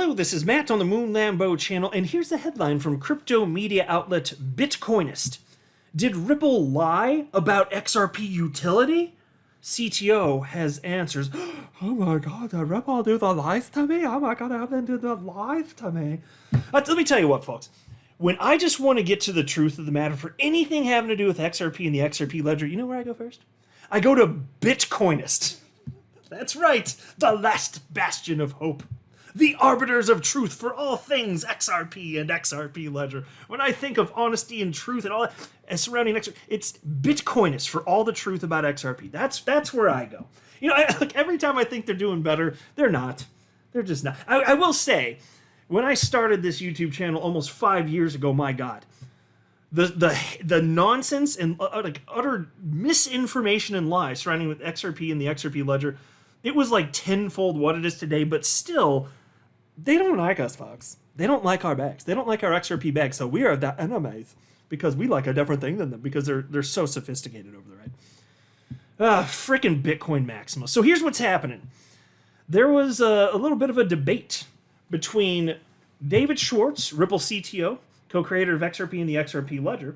Hello, this is Matt on the Moon Lambo channel, and here's the headline from crypto media outlet Bitcoinist. Did Ripple lie about XRP utility? CTO has answers. Oh my god, did Ripple do the lies to me? Oh my god, I haven't done the lies to me. Let me tell you what, folks. When I just want to get to the truth of the matter for anything having to do with XRP and the XRP ledger, you know where I go first? I go to Bitcoinist. That's right, the last bastion of hope. The arbiters of truth for all things XRP and XRP ledger. When I think of honesty and truth and all that surrounding XRP, it's Bitcoinist for all the truth about XRP. That's where I go. You know, like every time I think they're doing better, they're not. They're just not. I will say, when I started this YouTube channel almost 5 years ago, my God, the nonsense and like utter misinformation and lies surrounding with XRP and the XRP ledger, it was like tenfold what it is today, but still, they don't like us, folks. They don't like our bags. They don't like our XRP bags, so we are the enemies because we like a different thing than them because they're so sophisticated over there, right? Freaking Bitcoin Maxima. So here's what's happening. There was a little bit of a debate between David Schwartz, Ripple CTO, co-creator of XRP and the XRP ledger,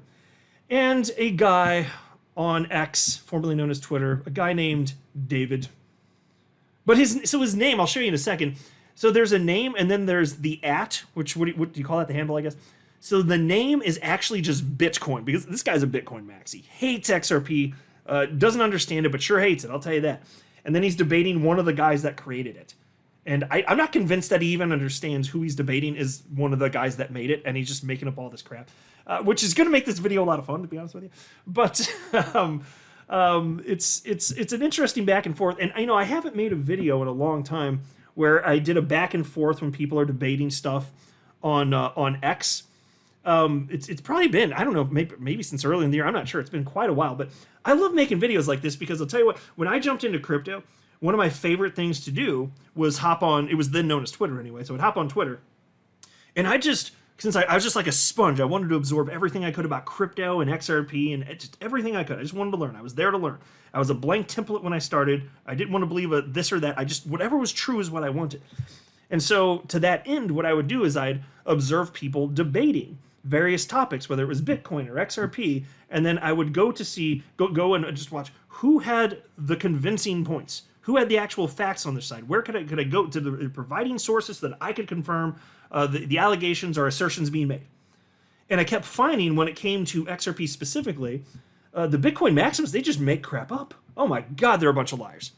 and a guy on X, formerly known as Twitter, a guy named David. But his name, I'll show you in a second. So there's a name, and then there's the @ which what do you call that? The handle, I guess. So the name is actually just Bitcoin, because this guy's a Bitcoin maxi. Hates XRP, doesn't understand it, but sure hates it, I'll tell you that. And then he's debating one of the guys that created it. And I'm not convinced that he even understands who he's debating is one of the guys that made it, and he's just making up all this crap, which is going to make this video a lot of fun, to be honest with you. But it's an interesting back and forth. And I haven't made a video in a long time where I did a back and forth when people are debating stuff on X. It's probably been, I don't know, maybe since early in the year. I'm not sure. It's been quite a while. But I love making videos like this because I'll tell you what, when I jumped into crypto, one of my favorite things to do was hop on, it was then known as Twitter anyway, so I'd hop on Twitter. And since I was just like a sponge, I wanted to absorb everything I could about crypto and XRP and just everything I could. I just wanted to learn. I was there to learn. I was a blank template when I started. I didn't want to believe this or that. Whatever was true is what I wanted. And so to that end, what I would do is I'd observe people debating various topics, whether it was Bitcoin or XRP, and then I would go and just watch who had the convincing points. Who had the actual facts on their side? Where could I go to the providing sources so that I could confirm the allegations or assertions being made? And I kept finding when it came to XRP specifically, the Bitcoin Maxims, they just make crap up. Oh my God, they're a bunch of liars.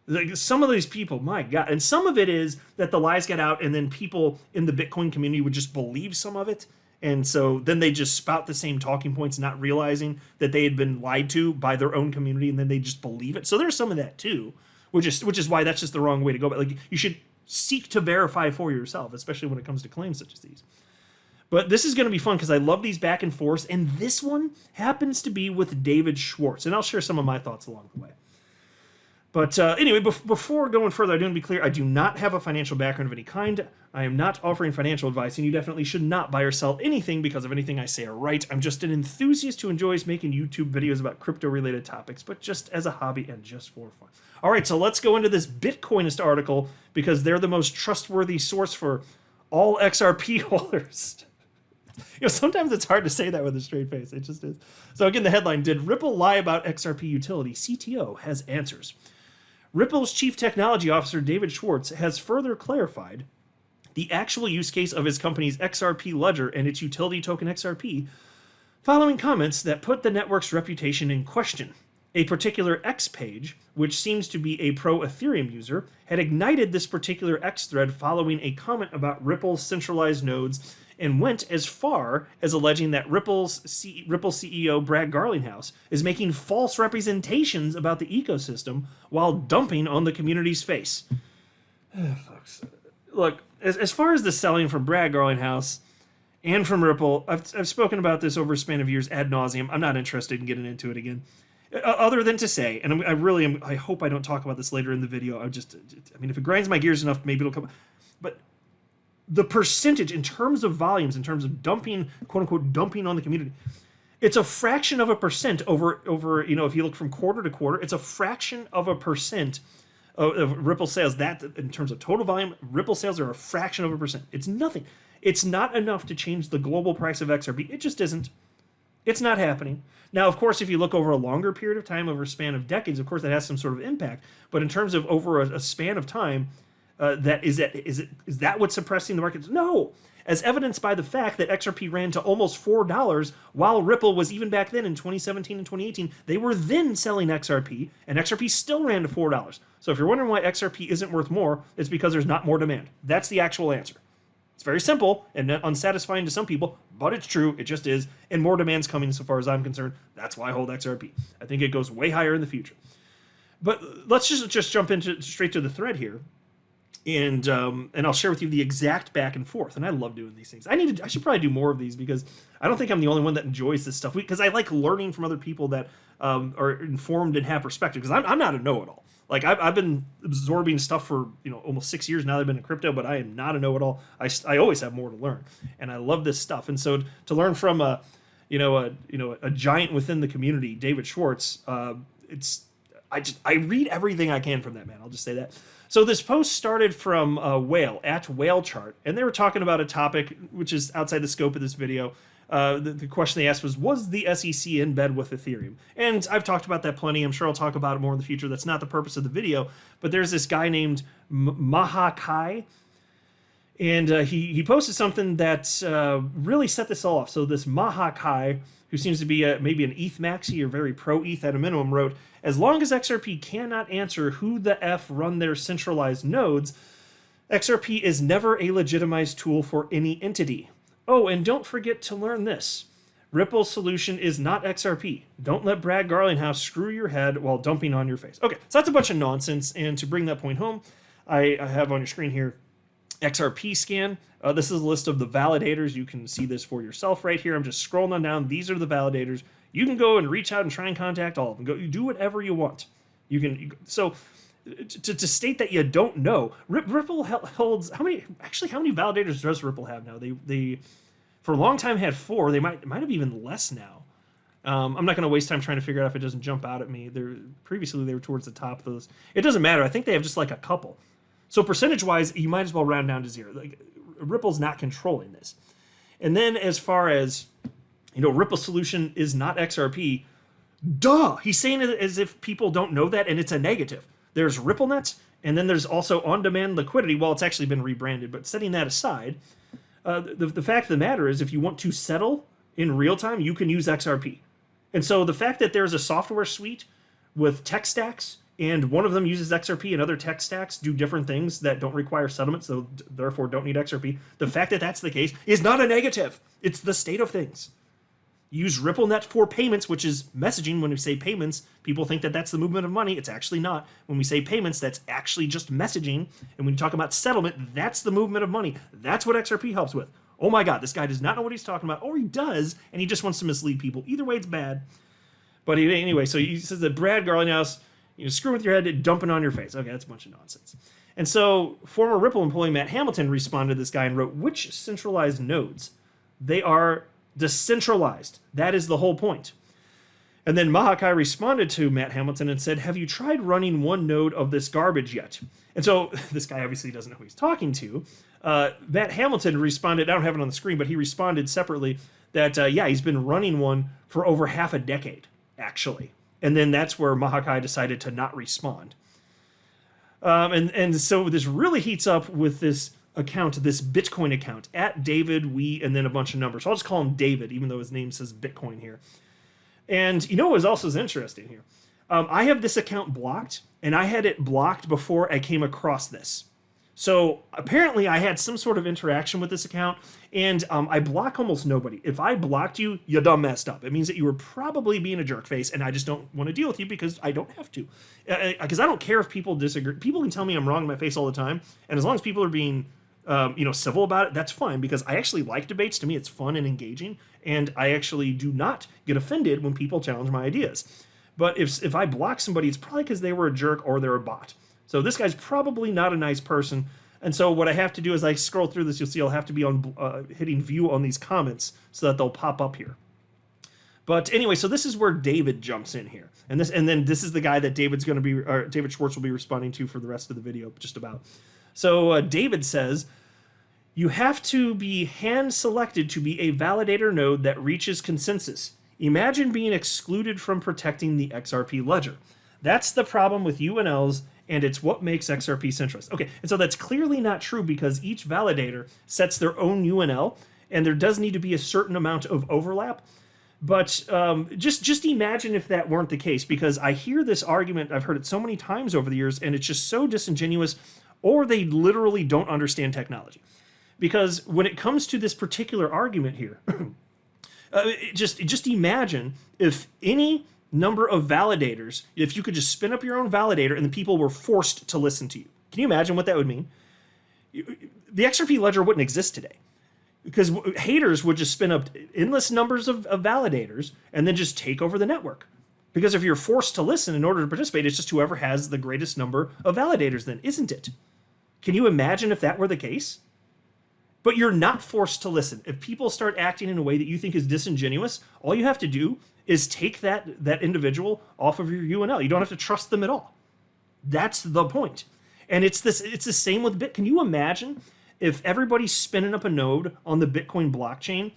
Like, some of these people, my God. And some of it is that the lies get out and then people in the Bitcoin community would just believe some of it. And so then they just spout the same talking points, not realizing that they had been lied to by their own community, and then they just believe it. So there's some of that too, which is why that's just the wrong way to go. But like, you should seek to verify for yourself, especially when it comes to claims such as these. But this is going to be fun because I love these back and forths, and this one happens to be with David Schwartz, and I'll share some of my thoughts along the way. But anyway, before going further, I do want to be clear, I do not have a financial background of any kind. I am not offering financial advice, and you definitely should not buy or sell anything because of anything I say or write. I'm just an enthusiast who enjoys making YouTube videos about crypto-related topics, but just as a hobby and just for fun. All right, so let's go into this Bitcoinist article because they're the most trustworthy source for all XRP holders. Sometimes it's hard to say that with a straight face. It just is. So again, the headline, did Ripple lie about XRP utility? CTO has answers. Ripple's Chief Technology Officer, David Schwartz, has further clarified the actual use case of his company's XRP ledger and its utility token XRP, following comments that put the network's reputation in question. A particular X page, which seems to be a pro-Ethereum user, had ignited this particular X thread following a comment about Ripple's centralized nodes and went as far as alleging that Ripple CEO Brad Garlinghouse is making false representations about the ecosystem while dumping on the community's face. Folks, look, as far as the selling from Brad Garlinghouse and from Ripple, I've spoken about this over a span of years ad nauseum. I'm not interested in getting into it again. Other than to say, and I hope I don't talk about this later in the video. If it grinds my gears enough, maybe it'll come. But the percentage in terms of volumes, in terms of dumping, quote unquote, dumping on the community, it's a fraction of a percent over, if you look from quarter to quarter, it's a fraction of a percent of Ripple sales. That in terms of total volume, Ripple sales are a fraction of a percent. It's nothing. It's not enough to change the global price of XRP. It just isn't. It's not happening. Now, of course, if you look over a longer period of time, over a span of decades, of course, that has some sort of impact. But in terms of over a span of time, is that what's suppressing the markets? No, as evidenced by the fact that XRP ran to almost $4, while Ripple was, even back then in 2017 and 2018, they were then selling XRP, and XRP still ran to $4. So if you're wondering why XRP isn't worth more, it's because there's not more demand. That's the actual answer. It's very simple and unsatisfying to some people, but it's true. It just is. And more demand's coming so far as I'm concerned. That's why I hold XRP. I think it goes way higher in the future. But let's just jump into straight to the thread here. And I'll share with you the exact back and forth. And I love doing these things. I should probably do more of these because I don't think I'm the only one that enjoys this stuff. Because I like learning from other people that are informed and have perspective. Because I'm not a know-it-all. Like I've been absorbing stuff for almost 6 years now that I've been in crypto, but I am not a know-it-all. I always have more to learn, and I love this stuff. And so to learn from a giant within the community, David Schwartz, I read everything I can from that man. I'll just say that. So this post started from Whale at Whale Chart, and they were talking about a topic which is outside the scope of this video. The question they asked was the SEC in bed with Ethereum? And I've talked about that plenty. I'm sure I'll talk about it more in the future. That's not the purpose of the video. But there's this guy named MAXI, and he posted something that really set this all off. So this MAXI, who seems to be maybe an ETH maxi or very pro-ETH at a minimum, wrote, as long as XRP cannot answer who the F run their centralized nodes, XRP is never a legitimized tool for any entity. Oh, and don't forget to learn this. Ripple's solution is not XRP. Don't let Brad Garlinghouse screw your head while dumping on your face. Okay, so that's a bunch of nonsense, and to bring that point home, I have on your screen here XRP scan. This is a list of the validators. You can see this for yourself right here. I'm just scrolling on down. These are the validators. You can go and reach out and try and contact all of them. Go, you do whatever you want. So to state that you don't know, Ripple holds how many validators does Ripple have now? They for a long time had 4. They might have even less now. I'm not going to waste time trying to figure out if it doesn't jump out at me. Previously they were towards the top of those. It doesn't matter. I think they have just like a couple. So percentage-wise, you might as well round down to 0. Like Ripple's not controlling this. And then as far as Ripple's solution is not XRP. Duh! He's saying it as if people don't know that, and it's a negative. There's RippleNet, and then there's also on-demand liquidity. Well, it's actually been rebranded, but setting that aside, the fact of the matter is if you want to settle in real time, you can use XRP. And so the fact that there's a software suite with tech stacks, and one of them uses XRP and other tech stacks do different things that don't require settlement, so therefore don't need XRP, the fact that that's the case is not a negative. It's the state of things. Use RippleNet for payments, which is messaging. When we say payments, people think that that's the movement of money. It's actually not. When we say payments, that's actually just messaging. And when you talk about settlement, that's the movement of money. That's what XRP helps with. Oh my God, this guy does not know what he's talking about, or he does, and he just wants to mislead people. Either way, it's bad. But anyway, so he says that Brad Garlinghouse, screw with your head, dumping on your face. Okay, that's a bunch of nonsense. And so former Ripple employee Matt Hamilton responded to this guy and wrote, which centralized nodes? They are decentralized. That is the whole point. And then MAXI responded to Matt Hamilton and said, have you tried running one node of this garbage yet? And so this guy obviously doesn't know who he's talking to. Matt Hamilton responded, I don't have it on the screen, but he responded separately that, yeah, he's been running one for over half a decade, actually. And then that's where MAXI decided to not respond. And so this really heats up with this account, this Bitcoin account, at David, and then a bunch of numbers. So I'll just call him David, even though his name says Bitcoin here. And what was also interesting here? I have this account blocked, and I had it blocked before I came across this. So apparently I had some sort of interaction with this account, and I block almost nobody. If I blocked you, you done messed up. It means that you were probably being a jerk face, and I just don't want to deal with you because I don't have to. Because I don't care if people disagree. People can tell me I'm wrong in my face all the time, and as long as people are being civil about it, that's fine, because I actually like debates. To me, it's fun and engaging, and I actually do not get offended when people challenge my ideas. But if I block somebody, it's probably because they were a jerk or they're a bot. So this guy's probably not a nice person, and so what I have to do is I scroll through this, you'll see I'll have to be on hitting view on these comments so that they'll pop up here. But anyway, so this is where David jumps in here. And then this is the guy that David Schwartz will be responding to for the rest of the video, just about. So David says, you have to be hand-selected to be a validator node that reaches consensus. Imagine being excluded from protecting the XRP ledger. That's the problem with UNLs, and it's what makes XRP centralized. Okay, and so that's clearly not true because each validator sets their own UNL, and there does need to be a certain amount of overlap. But just imagine if that weren't the case, because I hear this argument, I've heard it so many times over the years, and it's just so disingenuous, or they literally don't understand technology. Because when it comes to this particular argument here, just imagine if any number of validators, if you could just spin up your own validator and the people were forced to listen to you. Can you imagine what that would mean? The XRP ledger wouldn't exist today. Because haters would just spin up endless numbers of validators and then just take over the network. Because if you're forced to listen in order to participate, it's just whoever has the greatest number of validators then, isn't it? Can you imagine if that were the case? But you're not forced to listen. If people start acting in a way that you think is disingenuous, all you have to do is take that individual off of your UNL. You don't have to trust them at all. That's the point. And it's the same with Bit. Can you imagine if everybody spinning up a node on the Bitcoin blockchain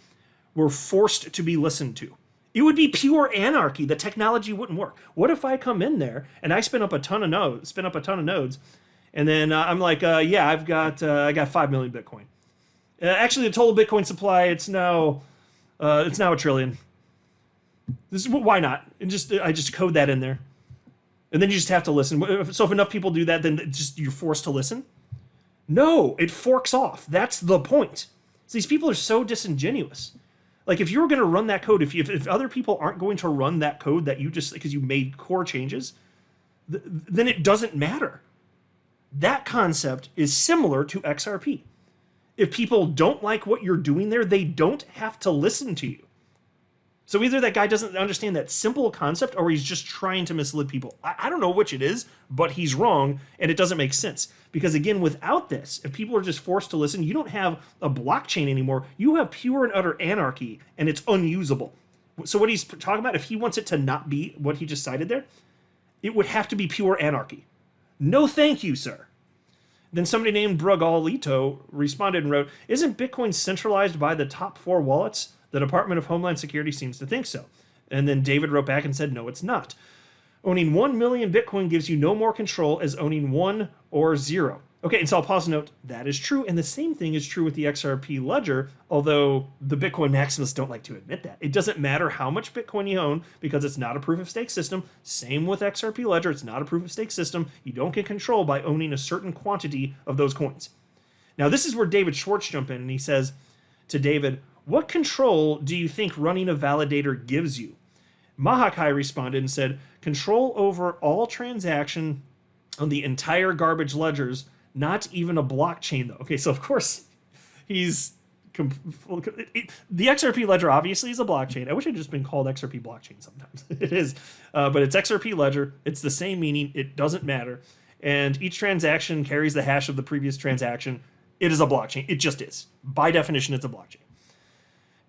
were forced to be listened to? It would be pure anarchy. The technology wouldn't work. What if I come in there and I spin up a ton of nodes, and then I'm like, yeah, I got 5 million Bitcoin. Actually, the total Bitcoin supply, it's now a trillion. Why not? And I just code that in there, and then you just have to listen. So if enough people do that, then you're forced to listen. No, it forks off. That's the point. So these people are so disingenuous. Like if you were going to run that code, if other people aren't going to run that code that you just, because you made core changes, then it doesn't matter. That concept is similar to XRP. If people don't like what you're doing there, they don't have to listen to you. So either that guy doesn't understand that simple concept or he's just trying to mislead people. I don't know which it is, but he's wrong and it doesn't make sense. Because again, without this, if people are just forced to listen, you don't have a blockchain anymore. You have pure and utter anarchy and it's unusable. So what he's talking about, if he wants it to not be what he just cited there, it would have to be pure anarchy. No thank you, sir. Then somebody named Brugalito responded and wrote, isn't Bitcoin centralized by the top 4 wallets? The Department of Homeland Security seems to think so. And then David wrote back and said, no, it's not. Owning 1 million Bitcoin gives you no more control as owning 1 or 0. Okay, and so I'll pause and note, that is true. And the same thing is true with the XRP ledger, although the Bitcoin maximalists don't like to admit that. It doesn't matter how much Bitcoin you own because it's not a proof-of-stake system. Same with XRP ledger, it's not a proof-of-stake system. You don't get control by owning a certain quantity of those coins. Now, this is where David Schwartz jumps in, and he says to David, what control do you think running a validator gives you? Mahakai responded and said, control over all transaction on the entire garbage ledgers, not even a blockchain, though. Okay, so of course, the XRP ledger obviously is a blockchain. I wish it had just been called XRP blockchain sometimes. It is, but it's XRP ledger. It's the same meaning. It doesn't matter. And each transaction carries the hash of the previous transaction. It is a blockchain. It just is. By definition, it's a blockchain.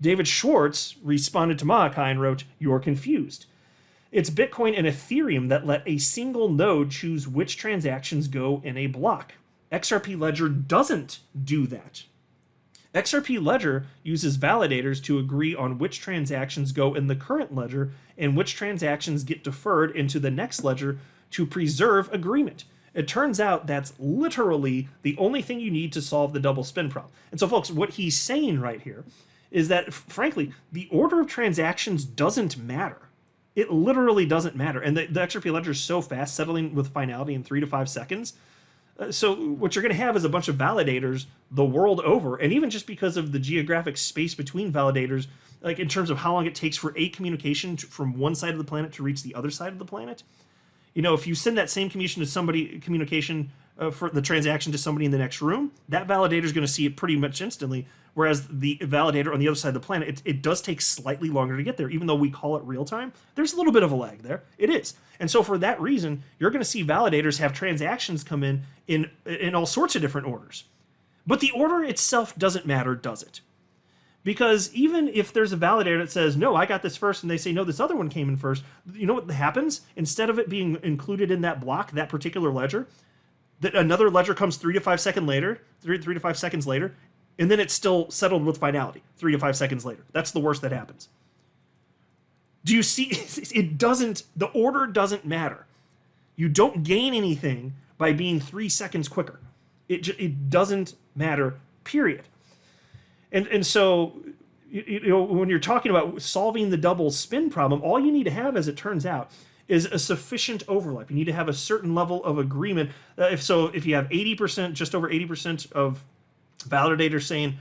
David Schwartz responded to Mahakai and wrote, you're confused. It's Bitcoin and Ethereum that let a single node choose which transactions go in a block. XRP Ledger doesn't do that. XRP Ledger uses validators to agree on which transactions go in the current ledger and which transactions get deferred into the next ledger to preserve agreement. It turns out that's literally the only thing you need to solve the double spin problem. And so, folks, what he's saying right here is that, frankly, the order of transactions doesn't matter. It literally doesn't matter. And the XRP ledger is so fast, settling with finality in 3 to 5 seconds. So what you're going to have is a bunch of validators the world over. And even just because of the geographic space between validators, like in terms of how long it takes for a communication from one side of the planet to reach the other side of the planet. You know, if you send that same communication for the transaction to somebody in the next room, that validator is going to see it pretty much instantly. Whereas the validator on the other side of the planet, it does take slightly longer to get there. Even though we call it real time, there's a little bit of a lag there. It is. And so for that reason, you're going to see validators have transactions come in all sorts of different orders. But the order itself doesn't matter, does it? Because even if there's a validator that says, no, I got this first, and they say, no, this other one came in first, you know what happens? Instead of it being included in that block, that particular ledger, that another ledger comes 3 to 5 seconds later, 3 to 5 seconds later, and then it's still settled with finality 3 to 5 seconds later. That's the worst that happens. Do you see? It doesn't, the order doesn't matter. You don't gain anything by being 3 seconds quicker. It doesn't matter, period. And so, you know, when you're talking about solving the double spin problem, all you need to have, as it turns out, is a sufficient overlap. You need to have a certain level of agreement. If you have 80%, just over 80% of validators saying,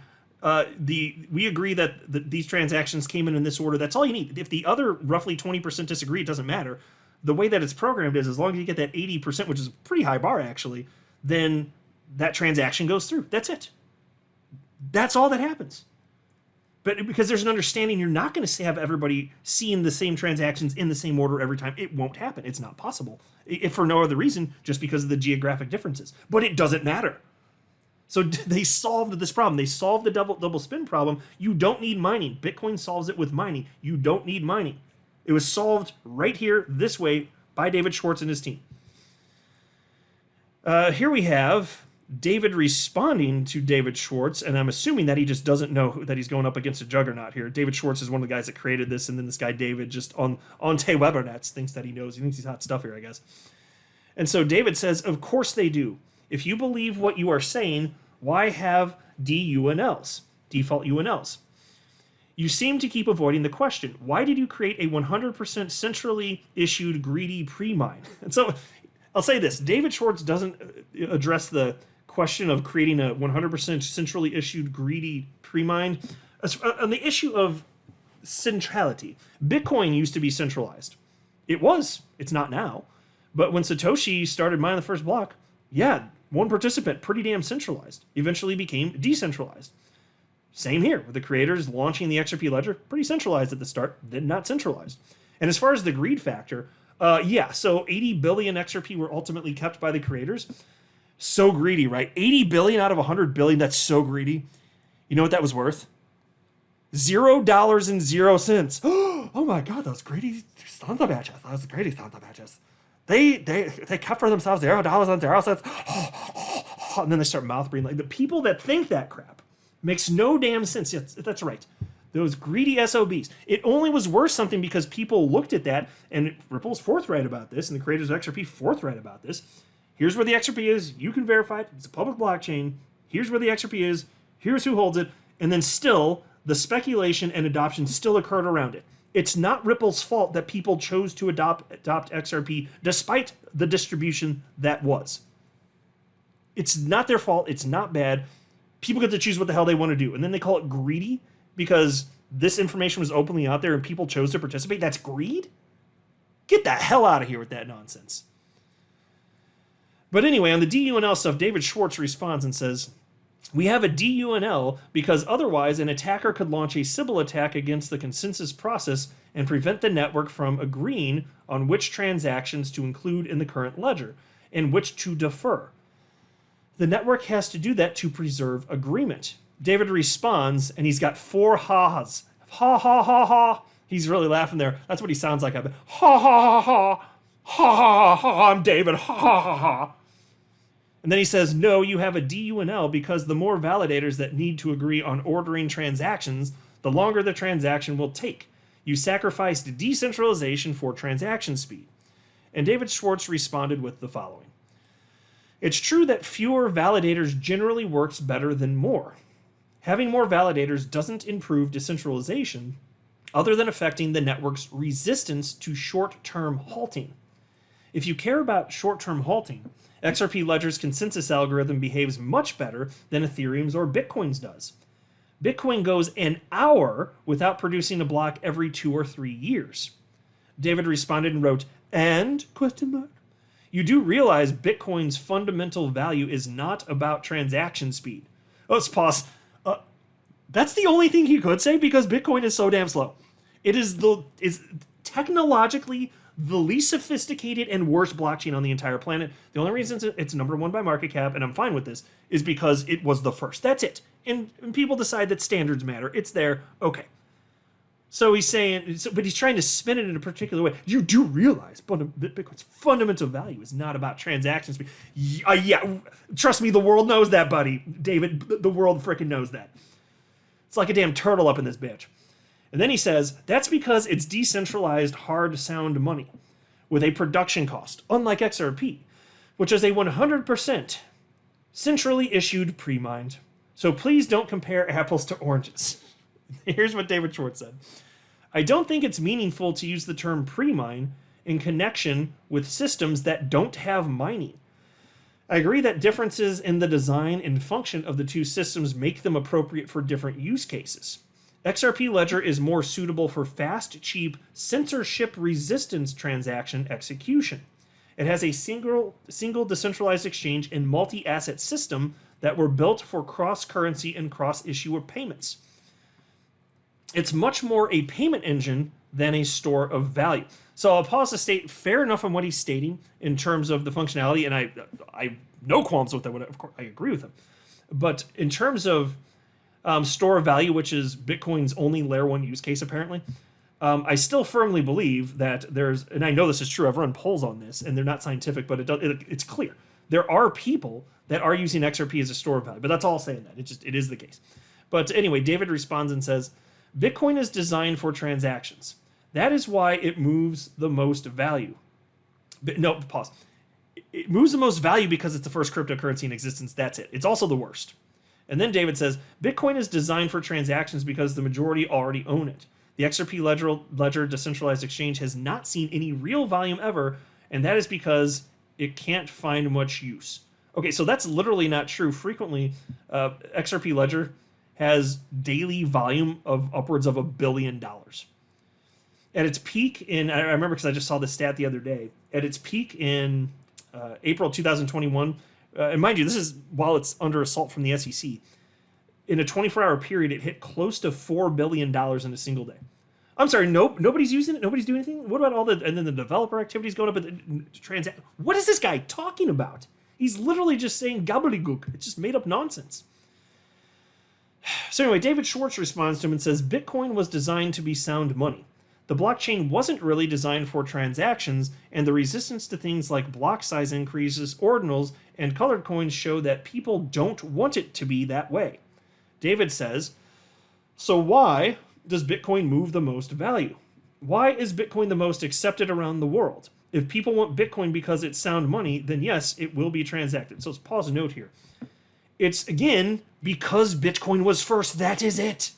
we agree that these transactions came in this order, that's all you need. If the other roughly 20% disagree, it doesn't matter. The way that it's programmed is, as long as you get that 80%, which is a pretty high bar actually, then that transaction goes through. That's it. That's all that happens. But because there's an understanding, you're not going to have everybody seeing the same transactions in the same order every time. It won't happen. It's not possible. If for no other reason, just because of the geographic differences. But it doesn't matter. So they solved this problem. They solved the double spin problem. You don't need mining. Bitcoin solves it with mining. You don't need mining. It was solved right here, this way, by David Schwartz and his team. Here we have David responding to David Schwartz, and I'm assuming that he just doesn't know that he's going up against a juggernaut here. David Schwartz is one of the guys that created this, and then this guy David just on Webernets thinks that he knows. He thinks he's hot stuff here, I guess. And so David says, of course they do. If you believe what you are saying, why have DUNLs, default UNLs? You seem to keep avoiding the question. Why did you create a 100% centrally issued greedy pre-mine? And so I'll say this. David Schwartz doesn't address the question of creating a 100% centrally issued greedy pre-mine. On the issue of centrality, Bitcoin used to be centralized. It was. It's not now. But when Satoshi started mining the first block, yeah, one participant, pretty damn centralized, eventually became decentralized. Same here, with the creators launching the XRP ledger, pretty centralized at the start, then not centralized. And as far as the greed factor, so 80 billion XRP were ultimately kept by the creators. So greedy, right? 80 billion out of 100 billion, that's so greedy. You know what that was worth? $0.00. Oh my God, those greedy sons of bitches. Those greedy sons of bitches. They kept for themselves $0.00. And then they start mouth breathing. Like, the people that think that crap makes no damn sense. Yes, that's right. Those greedy SOBs. It only was worth something because people looked at that, and Ripple's forthright about this, and the creators of XRP forthright about this. Here's where the XRP is. You can verify it. It's a public blockchain. Here's where the XRP is. Here's who holds it. And then still, the speculation and adoption still occurred around it. It's not Ripple's fault that people chose to adopt XRP despite the distribution that was. It's not their fault. It's not bad. People get to choose what the hell they want to do. And then they call it greedy because this information was openly out there and people chose to participate. That's greed? Get the hell out of here with that nonsense. But anyway, on the DUNL stuff, David Schwartz responds and says, we have a DUNL because otherwise an attacker could launch a Sybil attack against the consensus process and prevent the network from agreeing on which transactions to include in the current ledger and which to defer. The network has to do that to preserve agreement. David responds, and he's got 4 ha-has. Ha ha ha ha. He's really laughing there. That's what he sounds like. Ha ha ha ha. Ha ha ha. I'm David. Ha ha ha ha. And then he says, no, you have a DUNL because the more validators that need to agree on ordering transactions, the longer the transaction will take. You sacrificed decentralization for transaction speed. And David Schwartz responded with the following. It's true that fewer validators generally works better than more. Having more validators doesn't improve decentralization other than affecting the network's resistance to short-term halting. If you care about short-term halting, XRP Ledger's consensus algorithm behaves much better than Ethereum's or Bitcoin's does. Bitcoin goes an hour without producing a block every 2 or 3 years. David responded and wrote, and? You do realize Bitcoin's fundamental value is not about transaction speed. Let's pause. That's the only thing he could say because Bitcoin is so damn slow. It is technologically the least sophisticated and worst blockchain on the entire planet. The only reason it's number one by market cap, and I'm fine with this, is because it was the first. That's it. And people decide that standards matter. It's there. Okay. So he's saying, but he's trying to spin it in a particular way. You do realize that Bitcoin's fundamental value is not about transactions. Yeah, trust me, the world knows that, buddy. David, the world freaking knows that. It's like a damn turtle up in this bitch. And then he says, that's because it's decentralized hard sound money with a production cost, unlike XRP, which is a 100% centrally issued pre-mined. So please don't compare apples to oranges. Here's what David Schwartz said. I don't think it's meaningful to use the term pre-mine in connection with systems that don't have mining. I agree that differences in the design and function of the two systems make them appropriate for different use cases. XRP Ledger is more suitable for fast, cheap, censorship resistance transaction execution. It has a single decentralized exchange and multi-asset system that were built for cross-currency and cross-issuer payments. It's much more a payment engine than a store of value. So I'll pause to state, fair enough on what he's stating in terms of the functionality, and I no qualms with that. Of course, I agree with him. But in terms of store of value, which is Bitcoin's only layer one use case, apparently, I still firmly believe that there's, and I know this is true, I've run polls on this, and they're not scientific, but it's clear. There are people that are using XRP as a store of value, but that's all saying that. It is the case. But anyway, David responds and says, Bitcoin is designed for transactions. That is why it moves the most value. No, pause. It moves the most value because it's the first cryptocurrency in existence. That's it. It's also the worst. And then David says, Bitcoin is designed for transactions because the majority already own it. The XRP Ledger decentralized exchange has not seen any real volume ever, and that is because it can't find much use. Okay, so that's literally not true. Frequently, XRP Ledger has daily volume of upwards of $1 billion. At its peak I remember because I just saw this stat the other day, at its peak in April 2021, and mind you, this is while it's under assault from the SEC, in a 24-hour period, it hit close to $4 billion in a single day. I'm sorry, nobody's using it? Nobody's doing anything? What about and then the developer activities going up at the what is this guy talking about? He's literally just saying gobbledygook. It's just made up nonsense. So anyway, David Schwartz responds to him and says, Bitcoin was designed to be sound money. The blockchain wasn't really designed for transactions, and the resistance to things like block size increases, ordinals, and colored coins show that people don't want it to be that way. David says, so why does Bitcoin move the most value? Why is Bitcoin the most accepted around the world? If people want Bitcoin because it's sound money, then yes, it will be transacted. So let's pause a note here. It's, again, because Bitcoin was first. That is it.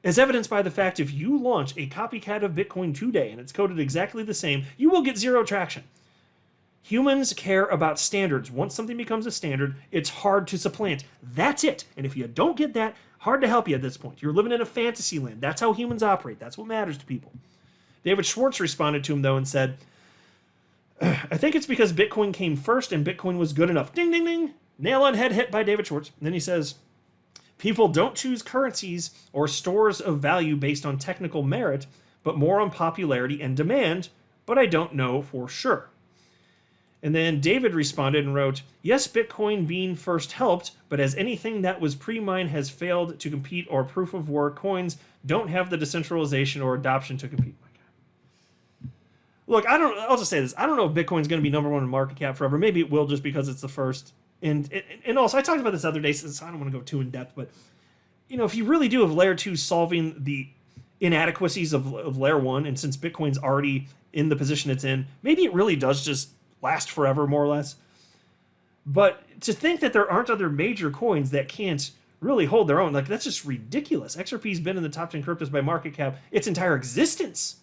As evidenced by the fact if you launch a copycat of Bitcoin today and it's coded exactly the same, you will get zero traction. Humans care about standards. Once something becomes a standard, it's hard to supplant. That's it. And if you don't get that, hard to help you at this point. You're living in a fantasy land. That's how humans operate. That's what matters to people. David Schwartz responded to him, though, and said, I think it's because Bitcoin came first and Bitcoin was good enough. Ding, ding, ding. Nail on head hit by David Schwartz. And then he says, people don't choose currencies or stores of value based on technical merit, but more on popularity and demand, but I don't know for sure. And then David responded and wrote, yes, Bitcoin being first helped, but as anything that was pre-mined has failed to compete or proof of work coins don't have the decentralization or adoption to compete. Look, I'll just say this. I don't know if Bitcoin's going to be number one in market cap forever. Maybe it will just because it's the first. And also, I talked about this the other day, so I don't want to go too in depth, but if you really do have layer 2 solving the inadequacies of layer 1, and since Bitcoin's already in the position it's in, maybe it really does just last forever, more or less. But to think that there aren't other major coins that can't really hold their own, like, that's just ridiculous. XRP's been in the top 10 cryptos by market cap its entire existence.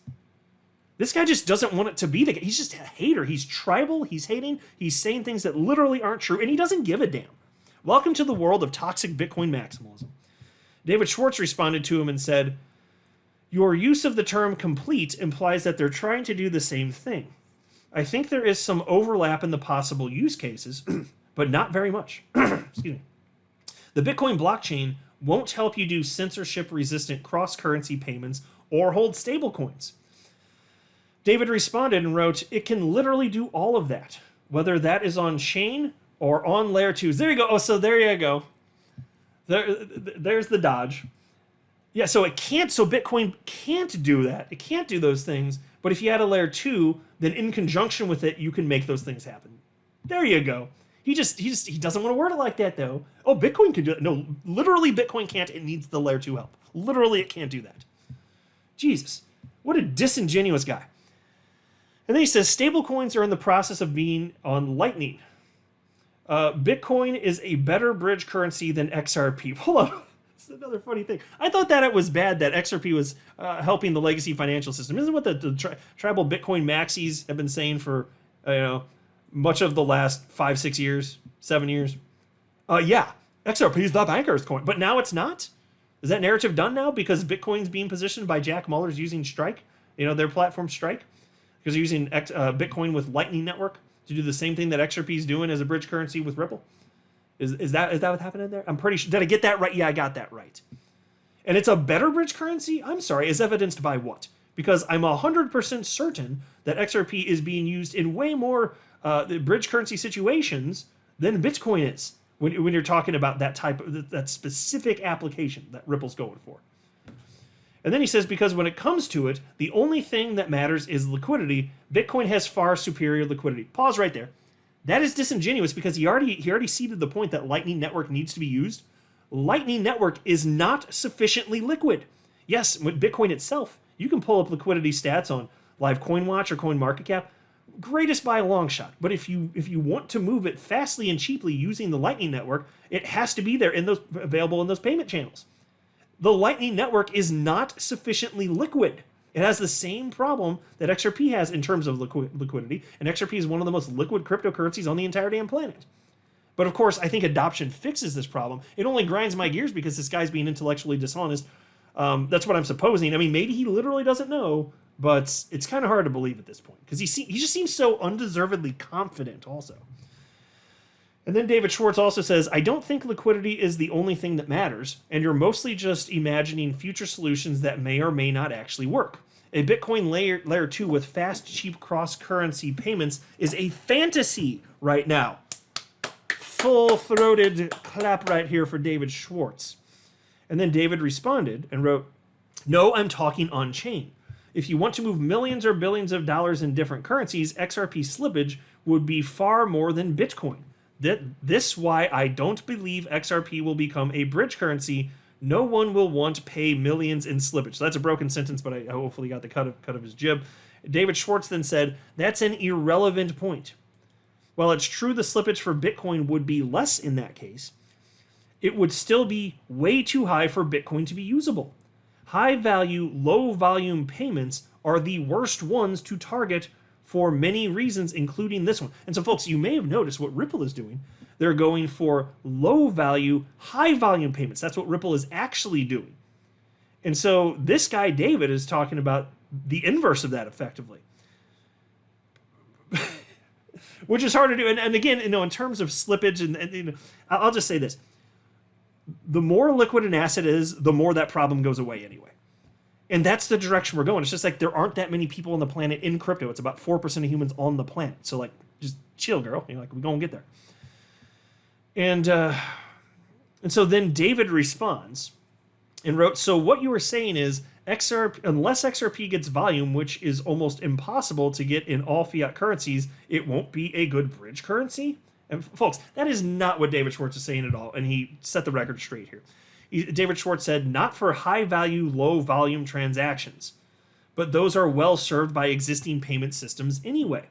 This guy just doesn't want it to be the guy. He's just a hater. He's tribal. He's hating. He's saying things that literally aren't true, and he doesn't give a damn. Welcome to the world of toxic Bitcoin maximalism. David Schwartz responded to him and said, your use of the term complete implies that they're trying to do the same thing. I think there is some overlap in the possible use cases, but not very much. Excuse me. The Bitcoin blockchain won't help you do censorship-resistant cross-currency payments or hold stablecoins. David responded and wrote, it can literally do all of that, whether that is on chain or on layer 2s. There you go. Oh, so there you go. There's the dodge. Yeah, so it can't. So Bitcoin can't do that. It can't do those things. But if you add a layer 2, then in conjunction with it, you can make those things happen. There you go. He doesn't want to word it like that though. Oh, Bitcoin can do it. No, literally Bitcoin can't. It needs the layer 2 help. Literally, it can't do that. Jesus, what a disingenuous guy. And then he says stablecoins are in the process of being on Lightning. Bitcoin is a better bridge currency than XRP. Hold on. That's another funny thing. I thought that it was bad that XRP was helping the legacy financial system. Isn't what the tribal Bitcoin maxis have been saying for much of the last 5, 6 years, 7 years? Yeah, XRP is the banker's coin, but now it's not. Is that narrative done now because Bitcoin's being positioned by Jack Muller's using Strike? Their platform Strike, because they're using Bitcoin with Lightning Network to do the same thing that XRP is doing as a bridge currency with Ripple. Is that what happened there? I'm pretty sure. Did I get that right? Yeah, I got that right. And it's a better bridge currency? I'm sorry, is evidenced by what? Because I'm 100% certain that XRP is being used in way more bridge currency situations than Bitcoin is when you're talking about that specific application that Ripple's going for. And then he says, because when it comes to it, the only thing that matters is liquidity. Bitcoin has far superior liquidity. Pause right there. That is disingenuous because he already ceded the point that Lightning Network needs to be used. Lightning Network is not sufficiently liquid. Yes, with Bitcoin itself, you can pull up liquidity stats on Live CoinWatch or CoinMarketCap. Greatest by a long shot. But if you want to move it fastly and cheaply using the Lightning Network, it has to be there available in those payment channels. The Lightning Network is not sufficiently liquid. It has the same problem that XRP has in terms of liquidity, and XRP is one of the most liquid cryptocurrencies on the entire damn planet. But of course, I think adoption fixes this problem. It only grinds my gears because this guy's being intellectually dishonest. That's what I'm supposing. I mean, maybe he literally doesn't know, but it's kind of hard to believe at this point because he just seems so undeservedly confident also. And then David Schwartz also says, I don't think liquidity is the only thing that matters, and you're mostly just imagining future solutions that may or may not actually work. A Bitcoin layer 2 with fast, cheap cross-currency payments is a fantasy right now. Full-throated clap right here for David Schwartz. And then David responded and wrote, no, I'm talking on-chain. If you want to move millions or billions of dollars in different currencies, XRP slippage would be far more than Bitcoin. This why I don't believe XRP will become a bridge currency. No one will want to pay millions in slippage. So that's a broken sentence, but I hopefully got the cut of his jib. David Schwartz then said, that's an irrelevant point. While it's true the slippage for Bitcoin would be less in that case, it would still be way too high for Bitcoin to be usable. High value, low volume payments are the worst ones to target for many reasons, including this one. And so, folks, you may have noticed what Ripple is doing. They're going for low value, high volume payments. That's what Ripple is actually doing. And so this guy, David, is talking about the inverse of that effectively. Which is hard to do. And again, in terms of slippage, and I'll just say this. The more liquid an asset is, the more that problem goes away anyway. And that's the direction we're going. It's just like there aren't that many people on the planet in crypto. It's about 4% of humans on the planet. So like, just chill, girl. We're going to get there. And so then David responds and wrote, so what you were saying is unless XRP gets volume, which is almost impossible to get in all fiat currencies, it won't be a good bridge currency? And folks, that is not what David Schwartz is saying at all. And he set the record straight here. David Schwartz said, not for high-value, low-volume transactions, but those are well served by existing payment systems anyway.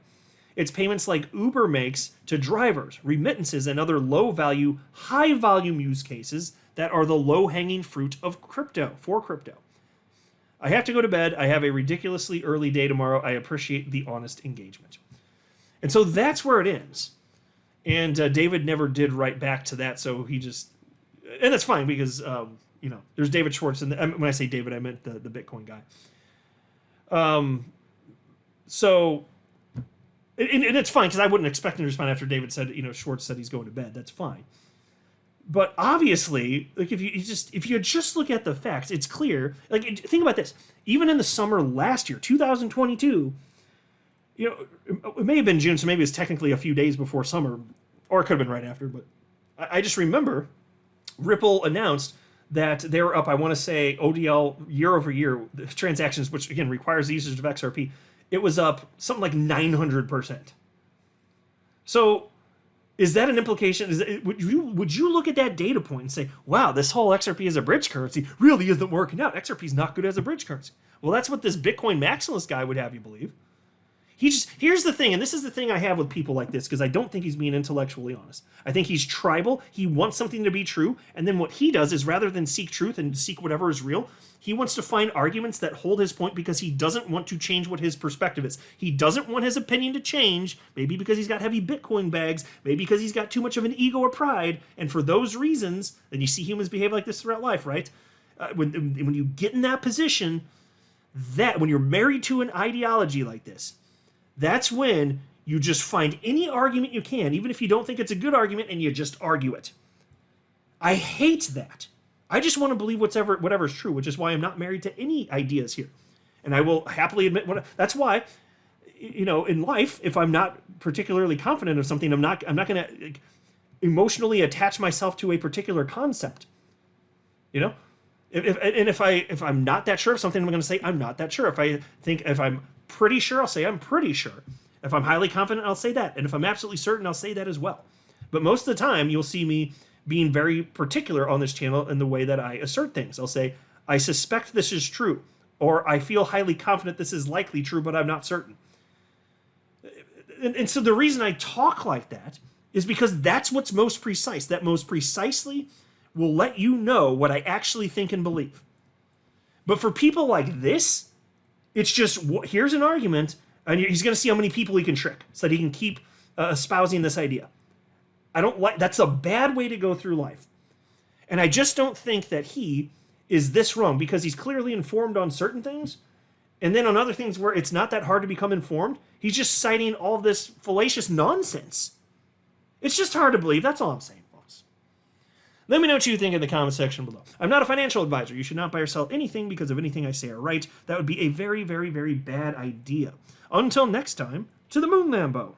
It's payments like Uber makes to drivers, remittances, and other low-value, high-volume use cases that are the low-hanging fruit of crypto, for crypto. I have to go to bed. I have a ridiculously early day tomorrow. I appreciate the honest engagement. And so that's where it ends. And David never did write back to that, so he just... And that's fine because, there's David Schwartz. And when I say David, I meant the Bitcoin guy. So, and it's fine because I wouldn't expect him to respond after David said, Schwartz said he's going to bed. That's fine. But obviously, like if you just look at the facts, it's clear. Like think about this. Even in the summer last year, 2022, you know, it may have been June, so maybe it's technically a few days before summer, or it could have been right after, but I just remember Ripple announced that they were up, I want to say, ODL year over year, the transactions, which again requires the usage of XRP, it was up something like 900%. So is that an implication? Would you look at that data point and say, wow, this whole XRP as a bridge currency really isn't working out? XRP is not good as a bridge currency. Well, that's what this Bitcoin maximalist guy would have you believe. Here's the thing, and this is the thing I have with people like this, because I don't think he's being intellectually honest. I think he's tribal. He wants something to be true, and then what he does is, rather than seek truth and seek whatever is real, he wants to find arguments that hold his point because he doesn't want to change what his perspective is. He doesn't want his opinion to change, maybe because he's got heavy Bitcoin bags, maybe because he's got too much of an ego or pride, and for those reasons, and you see humans behave like this throughout life, right? When you get in that position, that when you're married to an ideology like this, that's when you just find any argument you can, even if you don't think it's a good argument, and you just argue it. I hate that. I just want to believe whatever is true, which is why I'm not married to any ideas here. And I will happily admit that's why, you know, in life, if I'm not particularly confident of something, I'm not going to emotionally attach myself to a particular concept. You know? If I'm not that sure of something, I'm going to say I'm not that sure. If I'm pretty sure, I'll say I'm pretty sure. If I'm highly confident, I'll say that. And if I'm absolutely certain, I'll say that as well. But most of the time, you'll see me being very particular on this channel in the way that I assert things. I'll say, I suspect this is true, or I feel highly confident this is likely true, but I'm not certain. And so the reason I talk like that is because that's what's most precise. That most precisely will let you know what I actually think and believe. But for people like this, it's just, here's an argument, and he's going to see how many people he can trick so that he can keep espousing this idea. I don't like, that's a bad way to go through life. And I just don't think that he is this wrong, because he's clearly informed on certain things, and then on other things where it's not that hard to become informed, he's just citing all this fallacious nonsense. It's just hard to believe, that's all I'm saying. Let me know what you think in the comment section below. I'm not a financial advisor. You should not buy or sell anything because of anything I say or write. That would be a very, very, very bad idea. Until next time, to the moon, Lambo.